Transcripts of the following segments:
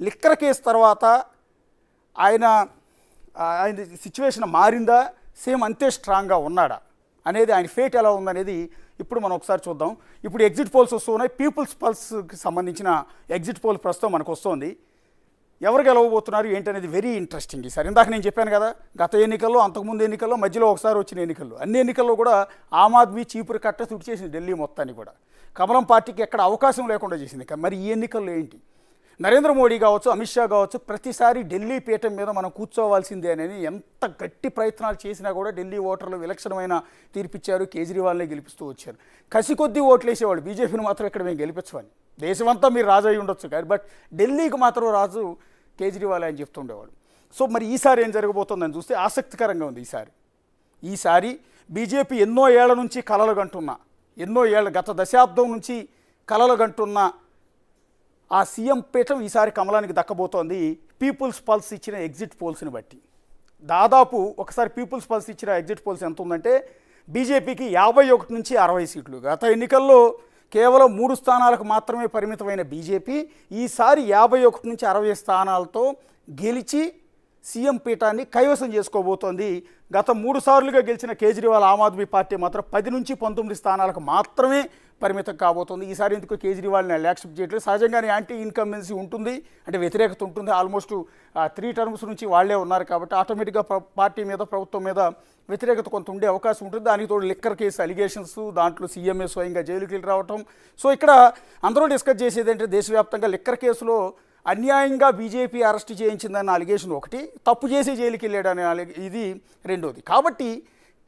Liquor case తర్వాత ఆయన ఆయన సిచ్యువేషన్ మారిందా, సేమ్ అంతే స్ట్రాంగ్గా ఉన్నాడా అనేది, ఆయన ఫేట్ ఎలా ఉందనేది ఇప్పుడు మనం ఒకసారి చూద్దాం. ఇప్పుడు ఎగ్జిట్ పోల్స్ వస్తున్నాయి. పీపుల్స్ పల్స్కి సంబంధించిన ఎగ్జిట్ పోల్ ప్రస్తుతం మనకు వస్తుంది. ఎవరు గెలవబోతున్నారు ఏంటనేది వెరీ ఇంట్రెస్టింగ్ ఈసారి. ఇందాక నేను చెప్పాను కదా, గత ఎన్నికల్లో, అంతకుముందు ఎన్నికల్లో, మధ్యలో ఒకసారి వచ్చిన ఎన్నికల్లో, అన్ని ఎన్నికల్లో కూడా ఆమ్ ఆద్మీ చీపురు కట్ట తుడి చేసింది ఢిల్లీ మొత్తాన్ని కూడా. కమలం పార్టీకి ఎక్కడ అవకాశం లేకుండా చేసింది. మరి ఈ ఎన్నికల్లో ఏంటి? నరేంద్ర మోడీ కావచ్చు, అమిత్ షా కావచ్చు, ప్రతిసారి ఢిల్లీ పీఠం మీద మనం కూర్చోవాల్సిందే అనేది ఎంత గట్టి ప్రయత్నాలు చేసినా కూడా ఢిల్లీ ఓటర్లు విలక్షణమైన తీర్పిచ్చారు. కేజ్రీవాల్నే గెలిపిస్తూ వచ్చారు. కసికొద్దీ ఓట్లు వేసేవాళ్ళు, బీజేపీని మాత్రం ఇక్కడ మేము గెలిపించమని. దేశమంతా మీరు రాజు అయి ఉండొచ్చు కానీ బట్ ఢిల్లీకి మాత్రం రాజు కేజ్రీవాల్ అని చెప్తుండేవాడు. సో మరి ఈసారి ఏం జరగబోతుందని చూస్తే ఆసక్తికరంగా ఉంది. ఈసారి బీజేపీ ఎన్నో ఏళ్ల నుంచి కలలు కంటున్నా, ఎన్నో ఏళ్ళ గత దశాబ్దం నుంచి కలలు కంటున్న ఆ సీఎం పీఠం ఈసారి కమలానికి దక్కబోతోంది. పీపుల్స్ పల్స్ ఇచ్చిన ఎగ్జిట్ పోల్స్ని బట్టి దాదాపు ఒకసారి పీపుల్స్ పల్స్ ఇచ్చిన ఎగ్జిట్ పోల్స్ ఎంత ఉందంటే బీజేపీకి 51 నుంచి 60 సీట్లు. గత ఎన్నికల్లో కేవలం 3 స్థానాలకు మాత్రమే పరిమితమైన బీజేపీ ఈసారి 51 నుంచి 60 స్థానాలతో గెలిచి సీఎం పీఠాన్ని కైవసం చేసుకోబోతోంది. గత 3 సార్లుగా గెలిచిన కేజ్రీవాల్ ఆమ్ ఆద్మీ పార్టీ మాత్రం 10 నుంచి 19 స్థానాలకు మాత్రమే పరిమితం కాబోతుంది. ఈసారి ఎందుకు కేజ్రీవాల్ని యాక్సెప్ట్ చేయట్లేదు. సహజంగానే యాంటీ ఇన్కంబెన్సీ ఉంటుంది, అంటే వ్యతిరేకత ఉంటుంది. ఆల్మోస్ట్ 3 టర్మ్స్ నుంచి వాళ్లే ఉన్నారు కాబట్టి ఆటోమేటిక్గా పార్టీ మీద, ప్రభుత్వం మీద వ్యతిరేకత కొంత ఉండే అవకాశం ఉంటుంది. దానికి తోడు లిక్కర్ కేసు అలిగేషన్స్, దాంట్లో సీఎంఏ స్వయంగా జైలుకి వెళ్ళి రావటం. సో ఇక్కడ అందరూ డిస్కస్ చేసేది అంటే దేశవ్యాప్తంగా లిక్కర్ కేసులో అన్యాయంగా బీజేపీ అరెస్ట్ చేయించిందన్న అలిగేషన్ ఒకటి, తప్పు చేసి జైలుకి వెళ్ళాడని ఇది రెండోది. కాబట్టి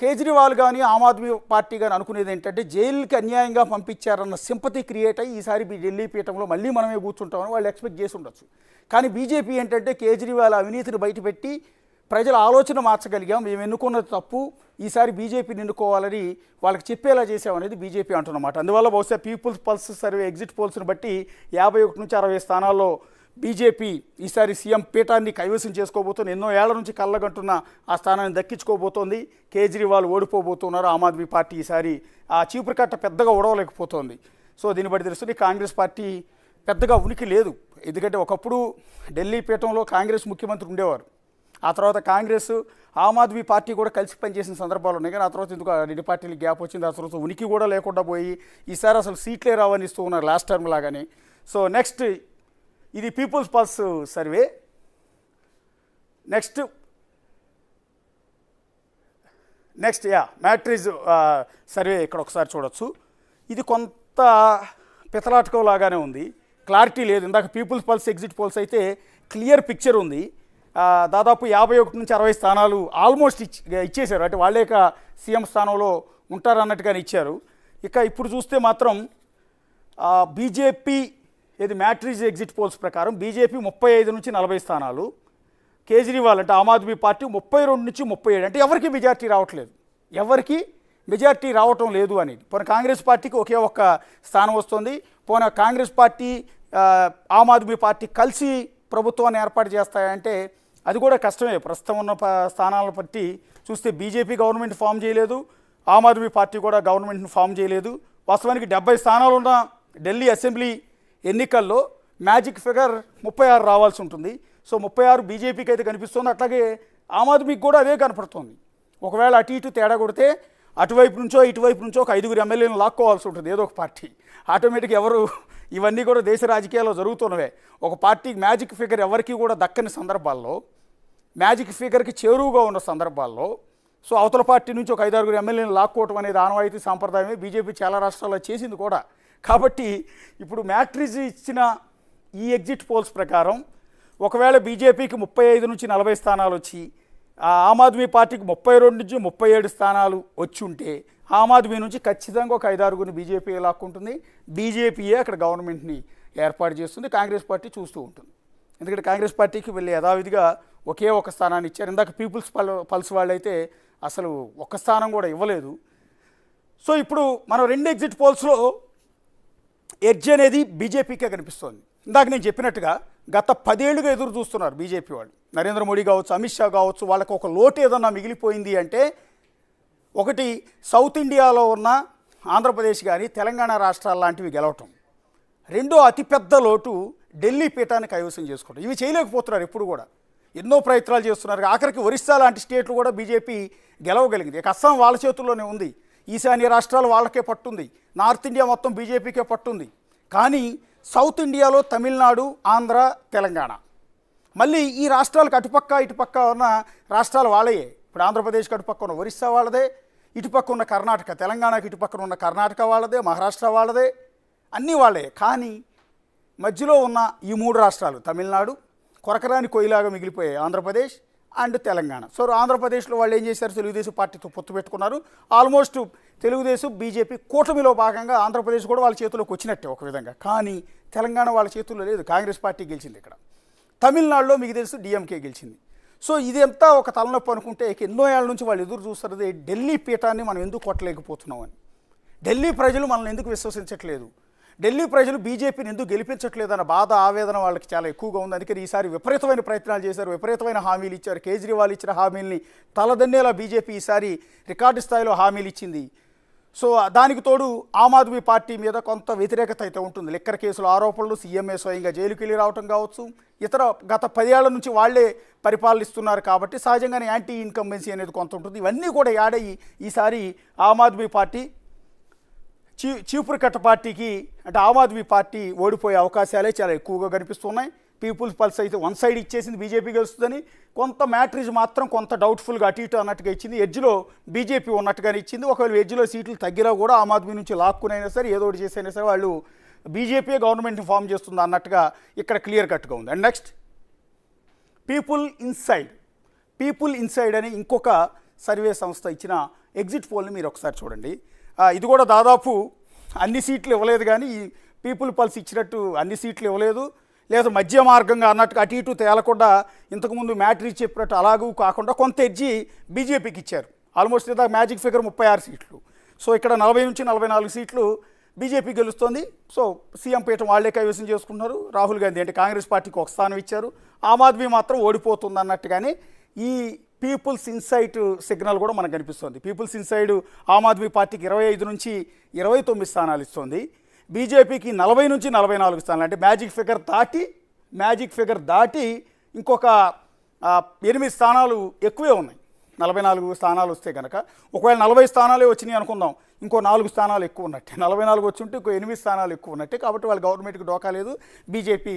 కేజ్రీవాల్ కానీ ఆమ్ ఆద్మీ పార్టీ కానీ అనుకునేది ఏంటంటే జైలుకి అన్యాయంగా పంపించారన్న సింపతి క్రియేట్ అయ్యి ఈసారి ఢిల్లీ పీఠంలో మళ్ళీ మనమే కూర్చుంటామని వాళ్ళు ఎక్స్పెక్ట్ చేసి ఉండొచ్చు. కానీ బీజేపీ ఏంటంటే కేజ్రీవాల్ అవినీతిని బయటపెట్టి ప్రజల ఆలోచన మార్చగలిగాం, మేము ఎన్నుకున్నది తప్పు, ఈసారి బీజేపీని ఎన్నుకోవాలని వాళ్ళకి చెప్పేలా చేసామనేది బీజేపీ అంటున్నమాట. అందువల్ల బహుశా పీపుల్స్ పల్స్ సర్వే ఎగ్జిట్ పోల్స్ని బట్టి 51 నుంచి 60 స్థానాల్లో బీజేపీ ఈసారి సీఎం పీఠాన్ని కైవసం చేసుకోబోతోంది. ఎన్నో ఏళ్ల నుంచి కళ్ళగంటున్న ఆ స్థానాన్ని దక్కించుకోబోతోంది. కేజ్రీవాల్ ఓడిపోబోతున్నారు. ఆమ్ ఆద్మీ పార్టీ ఈసారి ఆ చీపురు కట్ట పెద్దగా ఓడవలేకపోతోంది. సో దీన్ని బట్టి తెలుస్తుంది కాంగ్రెస్ పార్టీ పెద్దగా ఉనికి లేదు. ఎందుకంటే ఒకప్పుడు ఢిల్లీ పీఠంలో కాంగ్రెస్ ముఖ్యమంత్రి ఉండేవారు. ఆ తర్వాత కాంగ్రెస్, ఆమ్ ఆద్మీ పార్టీ కూడా కలిసి పనిచేసిన సందర్భాలు ఉన్నాయి. కానీ ఆ తర్వాత ఎందుకు రెండు పార్టీలకు గ్యాప్ వచ్చింది. ఆ తర్వాత ఉనికి కూడా లేకుండా పోయి ఈసారి అసలు సీట్లే రావని ఇస్తూ ఉన్నారు లాస్ట్ టర్మ్ లాగానే. సో నెక్స్ట్ ఇది people's pulse survey. Next Matrize survey ఇక్కడ ఒకసారి చూడొచ్చు. ఇది కొంత పితలాటకం లాగానే ఉంది, క్లారిటీ లేదు. ఇందాక పీపుల్స్ పల్స్ ఎగ్జిట్ పోల్స్ అయితే క్లియర్ పిక్చర్ ఉంది. దాదాపు 51 నుంచి 60 స్థానాలు ఆల్మోస్ట్ ఇచ్చేశారు, అంటే వాళ్ళే ఇక సీఎం స్థానంలో ఉంటారన్నట్టుగానే ఇచ్చారు. ఇక ఇప్పుడు చూస్తే మాత్రం బీజేపీ ఇది మ్యాట్రిజ్ ఎగ్జిట్ పోల్స్ ప్రకారం బీజేపీ 35 నుంచి 40 స్థానాలు, కేజ్రీవాల్ అంటే ఆమ్ ఆద్మీ పార్టీ 32 నుంచి 37, అంటే ఎవరికి మెజార్టీ రావటం లేదు అనేది. పోనీ కాంగ్రెస్ పార్టీకి ఒకే ఒక్క స్థానం వస్తుంది. పోనీ కాంగ్రెస్ పార్టీ ఆమ్ ఆద్మీ పార్టీ కలిసి ప్రభుత్వాన్ని ఏర్పాటు చేస్తాయంటే అది కూడా కష్టమే. ప్రస్తుతం ఉన్న స్థానాలను బట్టి చూస్తే బీజేపీ గవర్నమెంట్ ఫామ్ చేయలేదు, ఆమ్ ఆద్మీ పార్టీ కూడా గవర్నమెంట్ని ఫామ్ చేయలేదు. వాస్తవానికి 70 స్థానాలు ఉన్న ఢిల్లీ అసెంబ్లీ ఎన్నికల్లో మ్యాజిక్ ఫిగర్ 36 రావాల్సి ఉంటుంది. సో 36 బీజేపీకి అయితే కనిపిస్తుంది, అట్లాగే ఆమ్ ఆద్మీకి కూడా అదే కనపడుతుంది. ఒకవేళ అటు ఇటు తేడా కొడితే అటువైపు నుంచో ఇటువైపు నుంచో ఒక 5 ఎమ్మెల్యేలను లాక్కోవాల్సి ఉంటుంది ఏదో ఒక పార్టీ. ఆటోమేటిక్గా ఇవన్నీ కూడా దేశ రాజకీయాల్లో జరుగుతున్నవే. ఒక పార్టీకి మ్యాజిక్ ఫిగర్ ఎవరికి కూడా దక్కని సందర్భాల్లో, మ్యాజిక్ ఫిగర్కి చేరువుగా ఉన్న సందర్భాల్లో సో అవతల పార్టీ నుంచి ఒక 5-6 ఎమ్మెల్యేలను లాక్కోవటం అనేది ఆనవాయితీ సాంప్రదాయమే. బీజేపీ చాలా రాష్ట్రాల్లో చేసింది కూడా. కాబట్టి ఇప్పుడు మ్యాట్రిజ్ ఇచ్చిన ఈ ఎగ్జిట్ పోల్స్ ప్రకారం ఒకవేళ బీజేపీకి 35 నుంచి 40 స్థానాలు వచ్చి ఆమ్ ఆద్మీ పార్టీకి 32 నుంచి 37 స్థానాలు వచ్చి ఉంటే ఆమ్ ఆద్మీ నుంచి ఖచ్చితంగా ఒక 5-6 బీజేపీ లాక్కుంటుంది. బీజేపీయే అక్కడ గవర్నమెంట్ని ఏర్పాటు చేస్తుంది, కాంగ్రెస్ పార్టీ చూస్తూ ఉంటుంది. ఎందుకంటే కాంగ్రెస్ పార్టీకి వెళ్ళి యథావిధిగా ఒకే ఒక స్థానాన్ని ఇచ్చారు. ఇందాక పీపుల్స్ పల్స్ వాళ్ళైతే అసలు ఒక్క స్థానం కూడా ఇవ్వలేదు. సో ఇప్పుడు మనం 2 ఎగ్జిట్ పోల్స్లో ఎడ్జ్ అనేది బీజేపీకే కనిపిస్తోంది. ఇందాక నేను చెప్పినట్టుగా గత 10 ఏళ్లుగా ఎదురు చూస్తున్నారు బీజేపీ వాళ్ళు. నరేంద్ర మోడీ కావచ్చు, అమిత్ షా కావచ్చు, వాళ్ళకు ఒక లోటు ఏదన్నా మిగిలిపోయింది అంటే ఒకటి సౌత్ ఇండియాలో ఉన్న ఆంధ్రప్రదేశ్ కానీ తెలంగాణ రాష్ట్రాల లాంటివి గెలవటం. రెండో అతిపెద్ద లోటు ఢిల్లీ పీఠాన్ని కైవసం చేసుకుంటారు. ఇవి చేయలేకపోతున్నారు ఎప్పుడు కూడా, ఎన్నో ప్రయత్నాలు చేస్తున్నారు. ఆఖరికి ఒరిస్సా లాంటి స్టేట్లు కూడా బీజేపీ గెలవగలిగింది. ఇక అస్సాం వాళ్ళ చేతుల్లోనే ఉంది, ఈశాన్య రాష్ట్రాలు వాళ్ళకే పట్టుంది, నార్త్ ఇండియా మొత్తం బీజేపీకే పట్టుంది. కానీ సౌత్ ఇండియాలో తమిళనాడు, ఆంధ్ర, తెలంగాణ, మళ్ళీ ఈ రాష్ట్రాలకు అటుపక్క ఇటుపక్క ఉన్న రాష్ట్రాలు వాళ్ళయే. ఇప్పుడు ఆంధ్రప్రదేశ్కి అటుపక్క ఉన్న ఒరిస్సా వాళ్ళదే, ఇటుపక్క ఉన్న కర్ణాటక, తెలంగాణకి ఇటుపక్కన ఉన్న కర్ణాటక వాళ్ళదే, మహారాష్ట్ర వాళ్ళదే, అన్నీ వాళ్ళే. కానీ మధ్యలో ఉన్న ఈ మూడు రాష్ట్రాలు తమిళనాడు, కొరకరాని కొయ్యలాగా మిగిలిపోయాయి ఆంధ్రప్రదేశ్ అండ్ తెలంగాణ. సో ఆంధ్రప్రదేశ్లో వాళ్ళు ఏం చేశారు, తెలుగుదేశం పార్టీతో పొత్తు పెట్టుకున్నారు. ఆల్మోస్ట్ తెలుగుదేశం బీజేపీ కూటమిలో భాగంగా ఆంధ్రప్రదేశ్ కూడా వాళ్ళ చేతిలోకి వచ్చినట్టే ఒక విధంగా. కానీ తెలంగాణ వాళ్ళ చేతుల్లో లేదు, కాంగ్రెస్ పార్టీ గెలిచింది ఇక్కడ. తమిళనాడులో మీకు తెలుసు డిఎంకే గెలిచింది. సో ఇదంతా ఒక తలనొప్పి అనుకుంటే ఎన్నో ఏళ్ళ నుంచి వాళ్ళు ఎదురు చూస్తున్నది ఢిల్లీ పీఠాన్ని మనం ఎందుకు కొట్టలేకపోతున్నాం అని. ఢిల్లీ ప్రజలు మనల్ని ఎందుకు విశ్వసించట్లేదు, ఢిల్లీ ప్రజలు బీజేపీని ఎందుకు గెలిపించట్లేదన్న బాధ, ఆవేదన వాళ్ళకి చాలా ఎక్కువగా ఉంది. అందుకని ఈసారి విపరీతమైన ప్రయత్నాలు చేశారు, విపరీతమైన హామీలు ఇచ్చారు. కేజ్రీవాల్ ఇచ్చిన హామీల్ని తలదన్నేలా బీజేపీ ఈసారి రికార్డు స్థాయిలో హామీలు ఇచ్చింది. సో దానికి తోడు ఆమ్ ఆద్మీ పార్టీ మీద కొంత వ్యతిరేకత అయితే ఉంటుంది. లిక్కర్ కేసుల ఆరోపణలు, సీఎంఏ స్వయంగా జైలుకి వెళ్ళి రావటం కావచ్చు, ఇతర గత 10 ఏళ్ల నుంచి వాళ్లే పరిపాలిస్తున్నారు కాబట్టి సహజంగానే యాంటీ ఇన్కంబెన్సీ అనేది కొంత ఉంటుంది. ఇవన్నీ కూడా యాడ్ అయ్యి ఈసారి ఆమ్ ఆద్మీ పార్టీ చీపురు కట్ట పార్టీకి, అంటే ఆమ్ ఆద్మీ పార్టీ ఓడిపోయే అవకాశాలే చాలా ఎక్కువగా కనిపిస్తున్నాయి. పీపుల్స్ పల్స్ అయితే వన్ సైడ్ ఇచ్చేసింది, బీజేపీ గెలుస్తుందని. కొంత మ్యాట్రిజ్ మాత్రం కొంత డౌట్ఫుల్గా అటు ఇటు అన్నట్టుగా ఇచ్చింది. ఎడ్జ్లో బీజేపీ ఉన్నట్టుగానే ఇచ్చింది. ఒకవేళ ఎడ్జ్లో సీట్లు తగ్గినా కూడా ఆమ్ ఆద్మీ నుంచి లాక్కునైనా సరే, ఏదో ఒకటి చేసైనా సరే వాళ్ళు బీజేపీ గవర్నమెంట్ని ఫామ్ చేస్తుంది అన్నట్టుగా ఇక్కడ క్లియర్ కట్గా ఉంది. అండ్ నెక్స్ట్ పీపుల్ ఇన్సైడ్ అని ఇంకొక సర్వే సంస్థ ఇచ్చిన ఎగ్జిట్ పోల్ని మీరు ఒకసారి చూడండి. ఇది కూడా దాదాపు అన్ని సీట్లు ఇవ్వలేదు, కానీ ఈ పీపుల్ పల్స్ ఇచ్చినట్టు అన్ని సీట్లు ఇవ్వలేదు, లేదా మధ్య మార్గంగా అన్నట్టుగా అటు ఇటు తేలకుండా ఇంతకుముందు మ్యాట్రిక్స్ చెప్పినట్టు అలాగూ కాకుండా కొంత ఎడ్జి బీజేపీకి ఇచ్చారు. ఆల్మోస్ట్ ఇదా మ్యాజిక్ ఫిగర్ 36 సీట్లు. సో ఇక్కడ 40 నుంచి 44 సీట్లు బీజేపీ గెలుస్తుంది. సో సీఎం పీఠం వాళ్లే కైవసం చేసుకుంటున్నారు. రాహుల్ గాంధీ అంటే కాంగ్రెస్ పార్టీకి ఒక స్థానం ఇచ్చారు. ఆమ్ ఆద్మీ మాత్రం ఓడిపోతుంది అన్నట్టుగానే ఈ పీపుల్స్ ఇన్సైట్ సిగ్నల్ కూడా మనకు కనిపిస్తుంది. పీపుల్స్ ఇన్సైడ్ ఆమ్ ఆద్మీ పార్టీకి 25 నుంచి 29 స్థానాలు ఇస్తుంది, బీజేపీకి 40 నుంచి 44 స్థానాలు. అంటే మ్యాజిక్ ఫిగర్ దాటి ఇంకొక 8 స్థానాలు ఎక్కువే ఉన్నాయి. 44 స్థానాలు వస్తే కనుక, ఒకవేళ 40 స్థానాలే వచ్చినాయి అనుకుందాం, ఇంకో 4 స్థానాలు ఎక్కువ ఉన్నట్టే. 44 వచ్చి ఉంటే ఇంకో 8 స్థానాలు ఎక్కువ ఉన్నట్టే. కాబట్టి వాళ్ళ గవర్నమెంట్కి డోకా లేదు. బీజేపీ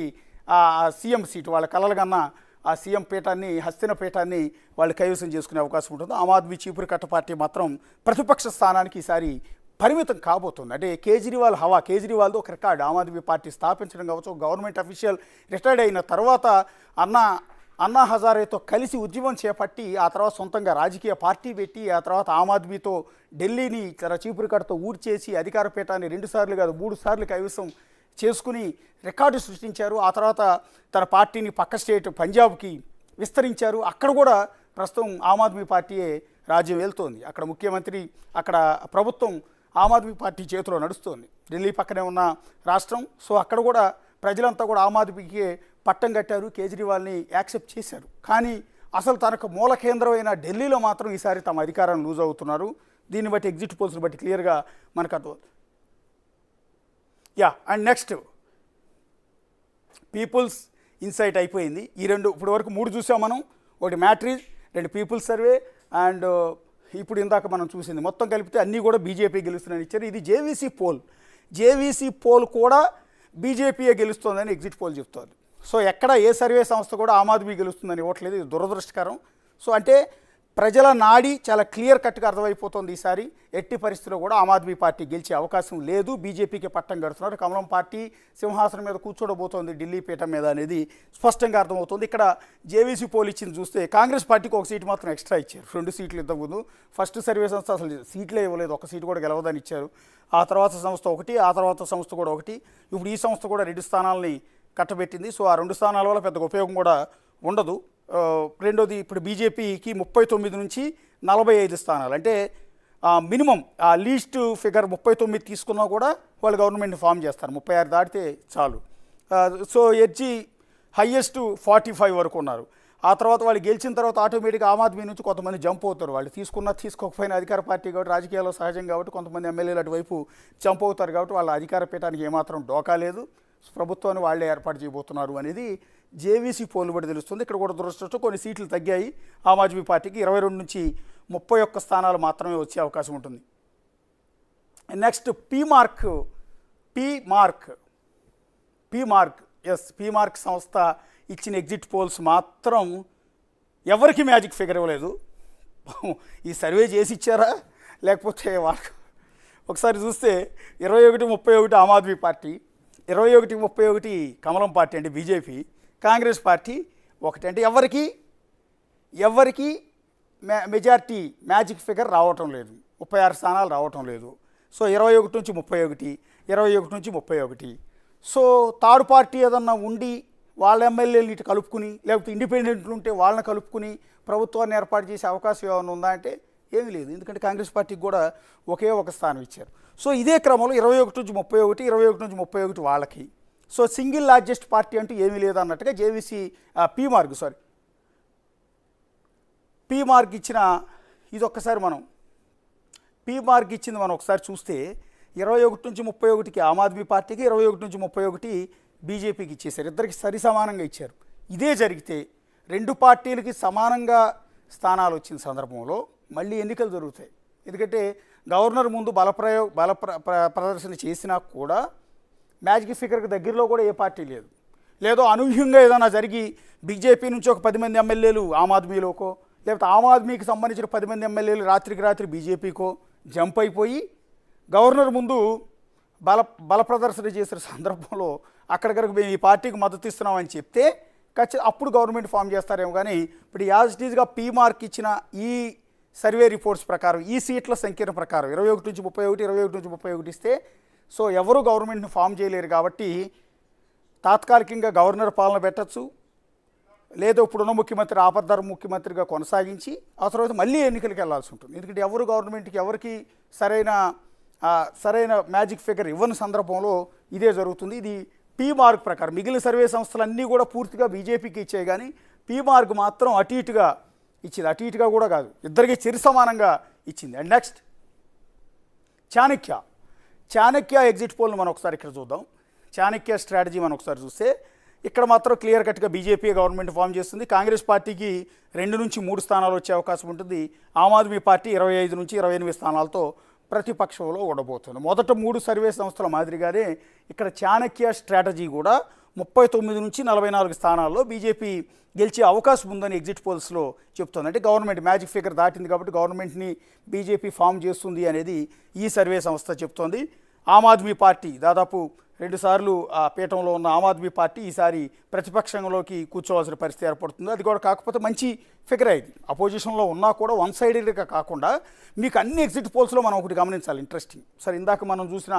సీఎం సీటు, వాళ్ళ కలలుగన్నా ఆ సీఎం పీఠాన్ని, హస్తిన పీఠాన్ని వాళ్ళు కైవసం చేసుకునే అవకాశం ఉంటుంది. ఆమ్ ఆద్మీ చీపురు కట్ట పార్టీ మాత్రం ప్రతిపక్ష స్థానానికి ఈసారి పరిమితం కాబోతుంది. అంటే కేజ్రీవాల్తో ఒక రికార్డు ఆమ్ ఆద్మీ పార్టీ స్థాపించడం కావచ్చు. గవర్నమెంట్ అఫీషియల్ రిటైర్డ్ అయిన తర్వాత అన్నా హజారేతో కలిసి ఉద్యమం చేపట్టి, ఆ తర్వాత సొంతంగా రాజకీయ పార్టీ పెట్టి, ఆ తర్వాత ఆమ్ ఆద్మీతో ఢిల్లీని చీపురు కట్టతో ఊడ్చేసి అధికార పీఠాన్ని 2 సార్లు కాదు 3 సార్లు కైవసం చేసుకుని రికార్డు సృష్టించారు. ఆ తర్వాత తన పార్టీని పక్క స్టేట్ పంజాబ్కి విస్తరించారు. అక్కడ కూడా ప్రస్తుతం ఆమ్ ఆద్మీ పార్టీయే రాజ్యం వెళ్తోంది. అక్కడ ముఖ్యమంత్రి, అక్కడ ప్రభుత్వం ఆమ్ ఆద్మీ పార్టీ చేతిలో నడుస్తోంది. ఢిల్లీ పక్కనే ఉన్న రాష్ట్రం. సో అక్కడ కూడా ప్రజలంతా కూడా ఆమ్ ఆద్మీకి పట్టం కట్టారు, కేజ్రీవాల్ని యాక్సెప్ట్ చేశారు. కానీ అసలు తనకు మూల కేంద్రమైన ఢిల్లీలో మాత్రం ఈసారి తమ అధికారాన్ని లూజ్ అవుతున్నారు. దీన్ని బట్టి ఎగ్జిట్ పోల్స్ని బట్టి క్లియర్గా మనకు అర్థం. అండ్ నెక్స్ట్ పీపుల్స్ ఇన్సైట్ అయిపోయింది. ఈ రెండు ఇప్పుడు వరకు 3 చూసాం మనం. ఒకటి మ్యాట్రిజ్, 2 పీపుల్స్ సర్వే, అండ్ ఇప్పుడు ఇందాక మనం చూసింది. మొత్తం కలిపితే అన్నీ కూడా బీజేపీ గెలుస్తుందని ఇచ్చారు. ఇది జేవీసీ పోల్ కూడా బీజేపీయే గెలుస్తుందని ఎగ్జిట్ పోల్ చెప్తోంది. సో ఎక్కడ ఏ సర్వే సంస్థ కూడా ఆమ్ ఆద్మీ గెలుస్తుందని ఇవ్వట్లేదు. ఇది దురదృష్టకరం. సో అంటే ప్రజల నాడి చాలా క్లియర్ కట్గా అర్థమైపోతుంది. ఈసారి ఎట్టి పరిస్థితుల్లో కూడా ఆమ్ ఆద్మీ పార్టీ గెలిచే అవకాశం లేదు, బీజేపీకి పట్టం కడుతున్నారు. కమలం పార్టీ సింహాసనం మీద కూర్చోడబోతోంది ఢిల్లీ పీఠం మీద అనేది స్పష్టంగా అర్థమవుతుంది. ఇక్కడ జేవీసీ పోల్ ఇచ్చింది చూస్తే కాంగ్రెస్ పార్టీకి 1 సీటు మాత్రం ఎక్స్ట్రా ఇచ్చారు. 2 సీట్లు ఇంతకుముందు. ఫస్ట్ సర్వే సంస్థ అసలు సీట్లే ఇవ్వలేదు, 1 సీటు కూడా గెలవదని ఇచ్చారు. ఆ తర్వాత సంస్థ 1, ఆ తర్వాత సంస్థ కూడా 1. ఇప్పుడు ఈ సంస్థ కూడా 2 స్థానాలని కట్టబెట్టింది. సో ఆ 2 స్థానాల వల్ల పెద్ద ఉపయోగం కూడా ఉండదు. రెండోది, ఇప్పుడు బీజేపీకి 39 నుంచి 45 స్థానాలు, అంటే మినిమం లీస్ట్ ఫిగర్ 39 తీసుకున్నా కూడా వాళ్ళు గవర్నమెంట్ని ఫామ్ చేస్తారు. 36 దాటితే చాలు. సో ఎడ్జి హయ్యెస్ట్ 45 వరకు ఉన్నారు. ఆ తర్వాత వాళ్ళు గెలిచిన తర్వాత ఆటోమేటిక్గా ఆమ్ ఆద్మీ నుంచి కొంతమంది జంప్ అవుతారు. వాళ్ళు తీసుకోకపోయినా అధికార పార్టీ కాబట్టి, రాజకీయాల్లో సహజం కాబట్టి కొంతమంది ఎమ్మెల్యేలు అటువైపు జంప్ అవుతారు. కాబట్టి వాళ్ళ అధికార పీఠానికి ఏమాత్రం డోకా లేదు. ప్రభుత్వాన్ని వాళ్ళే ఏర్పాటు చేయబోతున్నారు అనేది జేవీసీ పోల్ను బట్టి తెలుస్తుంది. ఇక్కడ కూడా దురదృష్టం కొన్ని సీట్లు తగ్గాయి. ఆమ్ ఆద్మీ పార్టీకి 22 నుంచి 31 స్థానాలు మాత్రమే వచ్చే అవకాశం ఉంటుంది. నెక్స్ట్ పీమార్క్ సంస్థ ఇచ్చిన ఎగ్జిట్ పోల్స్ మాత్రం ఎవరికి మ్యాజిక్ ఫిగర్ ఇవ్వలేదు. ఈ సర్వే చేసి ఇచ్చారా లేకపోతే వాళ్ళకు ఒకసారి చూస్తే 21-31 ఆమ్ ఆద్మీ పార్టీ, 21-31 కమలం పార్టీ అంటే బీజేపీ, కాంగ్రెస్ పార్టీ ఒకటి. అంటే ఎవరికి మెజార్టీ మ్యాజిక్ ఫిగర్ రావటం లేదు, 36 స్థానాలు రావటం లేదు. సో 21 నుంచి 31, 21 నుంచి 31. సో థర్డ్ పార్టీ ఏదన్నా ఉండి వాళ్ళ ఎమ్మెల్యేలు ఇటు కలుపుకుని లేకపోతే ఇండిపెండెంట్లు ఉంటే వాళ్ళని కలుపుకుని ప్రభుత్వాన్ని ఏర్పాటు చేసే అవకాశం ఏమైనా ఉందా అంటే ఏమీ లేదు. ఎందుకంటే కాంగ్రెస్ పార్టీకి కూడా ఒకే ఒక స్థానం ఇచ్చారు. సో ఇదే క్రమంలో 21 నుంచి 31, 21 నుంచి 31 వాళ్ళకి. సో సింగిల్ లార్జెస్ట్ పార్టీ అంటూ ఏమీ లేదు అన్నట్టుగా జేవీసీ పీమార్క్ ఇచ్చిన ఇది ఒక్కసారి మనం పీమార్క్ ఇచ్చింది మనం ఒకసారి చూస్తే 21 నుంచి 31కి ఆమ్ ఆద్మీ పార్టీకి, 21 నుంచి 31 బీజేపీకి ఇచ్చేశారు. ఇద్దరికి సరి సమానంగా ఇచ్చారు. ఇదే జరిగితే రెండు పార్టీలకి సమానంగా స్థానాలు వచ్చిన సందర్భంలో మళ్ళీ ఎన్నికలు జరుగుతాయి. ఎందుకంటే గవర్నర్ ముందు ప్రదర్శన చేసినా కూడా మ్యాజిక్ ఫిగర్కి దగ్గరలో కూడా ఏ పార్టీ లేదు. లేదో అనూహ్యంగా ఏదైనా జరిగి బీజేపీ నుంచి ఒక 10 మంది ఎమ్మెల్యేలు ఆమ్ ఆద్మీలోకో లేకపోతే ఆమ్ ఆద్మీకి సంబంధించిన 10 మంది ఎమ్మెల్యేలు రాత్రికి రాత్రి బీజేపీకో జంప్ అయిపోయి గవర్నర్ ముందు బల ప్రదర్శన చేసిన సందర్భంలో అక్కడ కనుక మేము ఈ పార్టీకి మద్దతు ఇస్తున్నామని చెప్తే అప్పుడు గవర్నమెంట్ ఫామ్ చేస్తారేమో. కానీ ఇప్పుడు యాజ్ ఇట్ ఈజ్గా పీమార్క్ ఇచ్చిన ఈ సర్వే రిపోర్ట్స్ ప్రకారం ఈ సీట్ల సంఖ్యల ప్రకారం 21 నుంచి 31, 21 నుంచి 31 ఇస్తే సో ఎవరు గవర్నమెంట్ని ఫామ్ చేయలేరు. కాబట్టి తాత్కాలికంగా గవర్నర్ పాలన పెట్టచ్చు, లేదో ఇప్పుడున్న ముఖ్యమంత్రి ఆపద్ధర్మ ముఖ్యమంత్రిగా కొనసాగించి ఆ తర్వాత మళ్ళీ ఎన్నికలకు వెళ్లాల్సి ఉంటుంది. ఎందుకంటే ఎవరు గవర్నమెంట్కి ఎవరికి సరైన మ్యాజిక్ ఫిగర్ ఇవ్వని సందర్భంలో ఇదే జరుగుతుంది. ఇది పీమార్క్ ప్రకారం. మిగిలిన సర్వే సంస్థలన్నీ కూడా పూర్తిగా బీజేపీకి ఇచ్చాయి, కానీ పీమార్క్ మాత్రం అటు ఇటుగా ఇచ్చింది. అటు ఇటుగా కూడా కాదు, ఇద్దరికి చిరు సమానంగా ఇచ్చింది. అండ్ నెక్స్ట్ చాణక్య ఎగ్జిట్ పోల్ను మనం ఒకసారి ఇక్కడ చూద్దాం. చాణక్య స్ట్రాటజీ మనం ఒకసారి చూస్తే ఇక్కడ మాత్రం క్లియర్ కట్గా బీజేపీ గవర్నమెంట్ ఫామ్ చేస్తుంది. కాంగ్రెస్ పార్టీకి 2 నుంచి 3 స్థానాలు వచ్చే అవకాశం ఉంటుంది. ఆమ్ ఆద్మీ పార్టీ 25 నుంచి 28 స్థానాలతో ప్రతిపక్షంలో ఉండబోతుంది. మొదట 3 సర్వే సంస్థల మాదిరిగానే ఇక్కడ చాణక్య స్ట్రాటజీ కూడా 39 నుంచి 44 స్థానాల్లో బీజేపీ గెలిచే అవకాశం ఉందని ఎగ్జిట్ పోల్స్లో చెప్తుంది. అంటే గవర్నమెంట్ మ్యాజిక్ ఫిగర్ దాటింది కాబట్టి గవర్నమెంట్ని బీజేపీ ఫామ్ చేస్తుంది అనేది ఈ సర్వే సంస్థ చెప్తోంది. ఆమ్ ఆద్మీ పార్టీ దాదాపు 2 సార్లు ఆ పీఠంలో ఉన్న ఆమ్ ఆద్మీ పార్టీ ఈసారి ప్రతిపక్షంలోకి కూర్చోవాల్సిన పరిస్థితి ఏర్పడుతుంది. అది కూడా కాకపోతే మంచి ఫిగర్ అయింది. అపోజిషన్లో ఉన్నా కూడా వన్ సైడెడ్గా కాకుండా మీకు అన్ని ఎగ్జిట్ పోల్స్లో మనం ఒకటి గమనించాలి, ఇంట్రెస్టింగ్. సరే, ఇందాక మనం చూసిన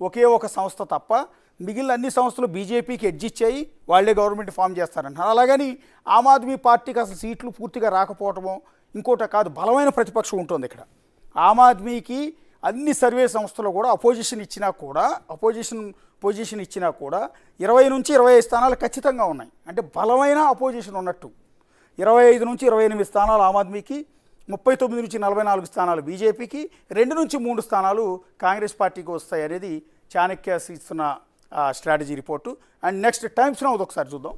ఒకే ఒక సంస్థ తప్ప మిగిలిన అన్ని సంస్థలు బీజేపీకి ఎడ్జ్ ఇచ్చాయి, వాళ్లే గవర్నమెంట్ ఫామ్ చేస్తారంటున్నారు. అలాగని ఆమ్ ఆద్మీ పార్టీకి అసలు సీట్లు పూర్తిగా రాకపోవటమో ఇంకోట కాదు, బలమైన ప్రతిపక్షం ఉంటుంది ఇక్కడ. ఆమ్ ఆద్మీకి అన్ని సర్వే సంస్థలు కూడా అపోజిషన్ ఇచ్చినా కూడా 20 నుంచి 25 స్థానాలు ఖచ్చితంగా ఉన్నాయి. అంటే బలమైన అపోజిషన్ ఉన్నట్టు. 25 నుంచి 28 స్థానాలు ఆమ్ ఆద్మీకి, 39 నుంచి 44 స్థానాలు బీజేపీకి, 2 నుంచి 3 స్థానాలు కాంగ్రెస్ పార్టీకి వస్తాయి అనేది చాణక్య ఇస్తున్న strategy report. And next times now ఒకసారి చూద్దాం.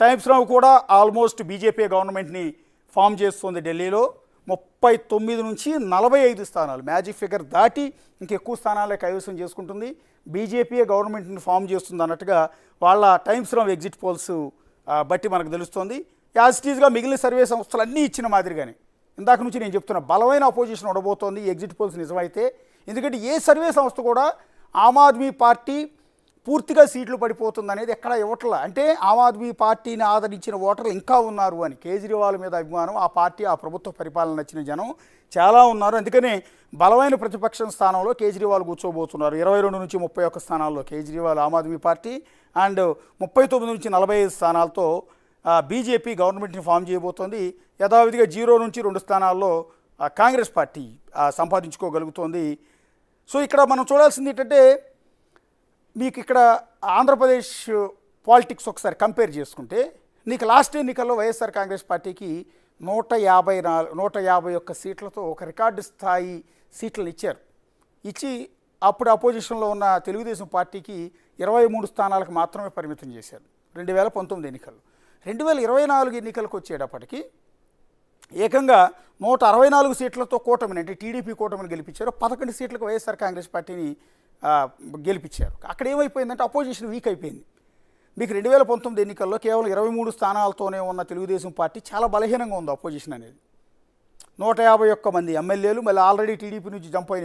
టైమ్స్ నౌ కూడా ఆల్మోస్ట్ బీజేపీ గవర్నమెంట్ని ఫామ్ చేస్తుంది. ఢిల్లీలో 39 నుంచి 45 స్థానాలు మ్యాజిక్ ఫిగర్ దాటి ఇంకెక్కువ స్థానాలే కైవసం చేసుకుంటుంది. బీజేపీ గవర్నమెంట్ని ఫామ్ చేస్తుంది అన్నట్టుగా వాళ్ళ టైమ్స్ నౌ ఎగ్జిట్ పోల్స్ బట్టి మనకు తెలుస్తోంది. యాజ్ ఇట్ ఈజ్గా మిగిలిన సర్వే సంస్థలు అన్నీ ఇచ్చిన మాదిరిగానే ఇందాక నుంచి నేను చెప్తున్నా బలమైన అపోజిషన్ ఉండబోతోంది ఎగ్జిట్ పోల్స్ నిజమైతే. ఎందుకంటే ఏ సర్వే సంస్థ కూడా ఆమ్ ఆద్మీ పార్టీ పూర్తిగా సీట్లు పడిపోతుంది అనేది ఎక్కడ ఇవ్వట్లా. అంటే ఆమ్ ఆద్మీ పార్టీని ఆదరించిన ఓటర్లు ఇంకా ఉన్నారు అని, కేజ్రీవాల్ మీద అభిమానం, ఆ పార్టీ ఆ ప్రభుత్వ పరిపాలన నచ్చిన జనం చాలా ఉన్నారు. అందుకనే బలమైన ప్రతిపక్షం స్థానంలో కేజ్రీవాల్ కూర్చోబోతున్నారు. 22 నుంచి 31 స్థానాల్లో కేజ్రీవాల్ ఆమ్ ఆద్మీ పార్టీ అండ్ 39 నుంచి 45 స్థానాలతో బీజేపీ గవర్నమెంట్ని ఫామ్ చేయబోతోంది. యథావిధిగా 0 నుంచి 2 స్థానాల్లో కాంగ్రెస్ పార్టీ సంపాదించుకోగలుగుతోంది. సో ఇక్కడ మనం చూడాల్సింది ఏంటంటే మీకు ఇక్కడ ఆంధ్రప్రదేశ్ పాలిటిక్స్ ఒకసారి కంపేర్ చేసుకుంటే నీకు లాస్ట్ ఎన్నికల్లో వైఎస్ఆర్ కాంగ్రెస్ పార్టీకి 151 సీట్లతో ఒక రికార్డు స్థాయి సీట్లను ఇచ్చారు. ఇచ్చి అప్పుడు అపోజిషన్లో ఉన్న తెలుగుదేశం పార్టీకి 23 స్థానాలకు మాత్రమే పరిమితం చేశారు 2019 ఎన్నికల్లో. 2024 ఎన్నికలకు వచ్చేటప్పటికి ఏకంగా 164 సీట్లతో కూటమిని, అంటే టీడీపీ కూటమిని గెలిపించారు. 11 సీట్లకు వైఎస్ఆర్ కాంగ్రెస్ పార్టీని గెలిపించారు. అక్కడ ఏమైపోయిందంటే అపోజిషన్ వీక్ అయిపోయింది. మీకు 2019 ఎన్నికల్లో కేవలం 23 స్థానాలతోనే ఉన్న తెలుగుదేశం పార్టీ చాలా బలహీనంగా ఉంది అపోజిషన్ అనేది. 151 మంది ఎమ్మెల్యేలు, మళ్ళీ ఆల్రెడీ టీడీపీ నుంచి జంప్ అయిన